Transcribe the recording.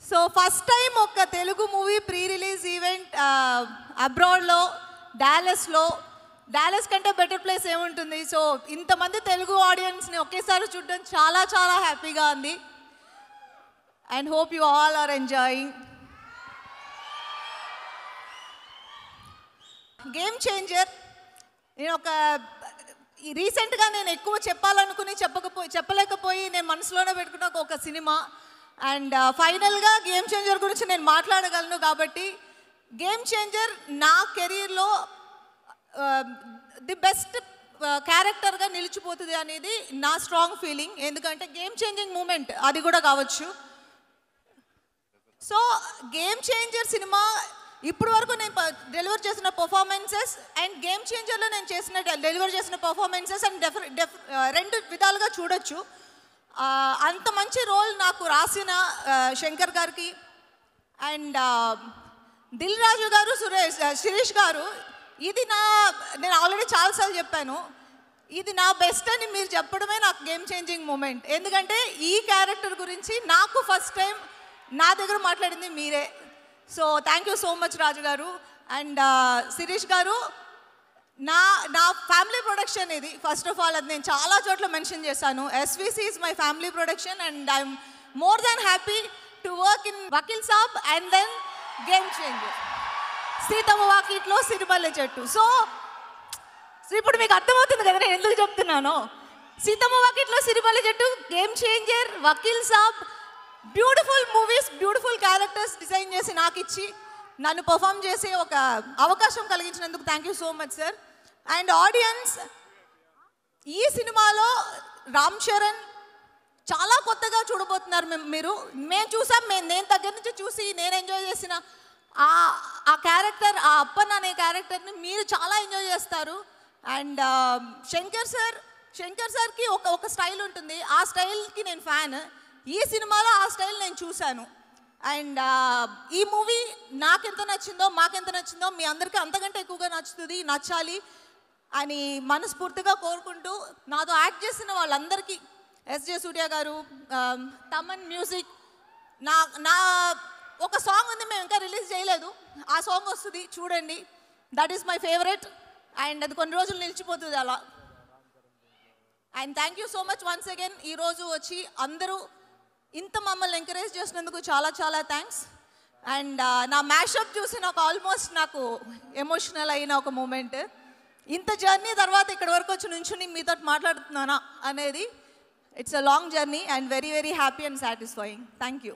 So first time ఒక Telugu movie pre release event అబ్రాడ్లో డాలస్లో. డాలస్ కంటే బెటర్ ప్లేస్ ఏముంటుంది. సో ఇంతమంది తెలుగు ఆడియన్స్ని ఒకేసారి చూడడం చాలా చాలా హ్యాపీగా ఉంది. And hope you all are enjoying. Game changer నేను రీసెంట్గా నేను ఎక్కువ చెప్పాలనుకుని చెప్పలేకపోయి నేను మనసులోనే పెట్టుకున్న ఒక సినిమా. అండ్ ఫైనల్గా గేమ్ చేంజర్ గురించి నేను మాట్లాడగలను. కాబట్టి గేమ్ చేంజర్ నా కెరీర్లో ది బెస్ట్ క్యారెక్టర్గా నిలిచిపోతుంది అనేది నా స్ట్రాంగ్ ఫీలింగ్. ఎందుకంటే గేమ్ చేంజింగ్ మూమెంట్ అది కూడా కావచ్చు. సో గేమ్ చేంజర్ సినిమా ఇప్పుడు వరకు నేను డెలివర్ చేసిన పర్ఫార్మెన్సెస్ అండ్ గేమ్ చేంజర్లో నేను డెలివర్ చేసిన పర్ఫార్మెన్సెస్ అండ్ రెండు విధాలుగా చూడొచ్చు. అంత మంచి రోల్ నాకు రాసిన శంకర్ గారికి అండ్ దిల్ రాజు గారు, శిరీష్ గారు, ఇది నేను ఆల్రెడీ చాలాసార్లు చెప్పాను, ఇది నా బెస్ట్ అని మీరు చెప్పడమే నాకు గేమ్ చేంజింగ్ మూమెంట్. ఎందుకంటే ఈ క్యారెక్టర్ గురించి నాకు ఫస్ట్ టైం నా దగ్గర మాట్లాడింది మీరే. So thank you so much Raju garu. And Sirish garu, నా ఫ్యామిలీ ప్రొడక్షన్ ఇది. ఫస్ట్ ఆఫ్ ఆల్ అది నేను చాలా చోట్ల మెన్షన్ చేశాను. SVC is my family production and I'm more than happy to work in Vakeel Saab and then game changer, Seethamma Vakitlo Sirimalle చెట్టు. సో ఇప్పుడు మీకు అర్థమవుతుంది కదా నేను ఎందుకు చెప్తున్నాను. Seethamma Vakitlo Sirimalle Chettu, game changer, Vakeel Saab, beautiful movies, beautiful characters design చేసి నాకు ఇచ్చి నన్ను పర్ఫామ్ చేసే ఒక అవకాశం కలిగించినందుకు thank you so much sir. And audience, ఈ సినిమాలో రామ్ చరణ్ చాలా కొత్తగా చూడబోతున్నారు మీరు. మేము చూసాం, నేను దగ్గర నుంచి చూసి నేను ఎంజాయ్ చేసిన ఆ క్యారెక్టర్, ఆ అప్పన్ అనే క్యారెక్టర్ని మీరు చాలా ఎంజాయ్ చేస్తారు. అండ్ శంకర్ సార్కి ఒక స్టైల్ ఉంటుంది, ఆ స్టైల్కి నేను ఫ్యాన్. ఈ సినిమాలో ఆ స్టైల్ నేను చూశాను. అండ్ ఈ మూవీ నాకెంత నచ్చిందో, మాకెంత నచ్చిందో మీ అందరికీ అంతకంటే ఎక్కువగా నచ్చాలి అని మనస్ఫూర్తిగా కోరుకుంటూ, నాతో యాక్ట్ చేసిన వాళ్ళందరికీ, ఎస్జే సూర్య గారు, తమన్ మ్యూజిక్, నా ఒక సాంగ్ ఉంది, మేము ఇంకా రిలీజ్ చేయలేదు, ఆ సాంగ్ వస్తుంది చూడండి. That is my favourite and అది కొన్ని రోజులు నిలిచిపోతుంది అలా. And thank you so much once again. ఈరోజు వచ్చి అందరూ ఇంత మమ్మల్ని ఎంకరేజ్ చేసినందుకు చాలా చాలా థ్యాంక్స్. అండ్ నా మ్యాషప్ చూసి ఆల్మోస్ట్ నాకు ఎమోషనల్ అయిన ఒక మూమెంట్. ఇంత జర్నీ తర్వాత ఇక్కడ వరకు వచ్చి నుంచుని మీతో మాట్లాడుతున్నానా అనేది, it's a long journey and very very happy and satisfying. Thank you.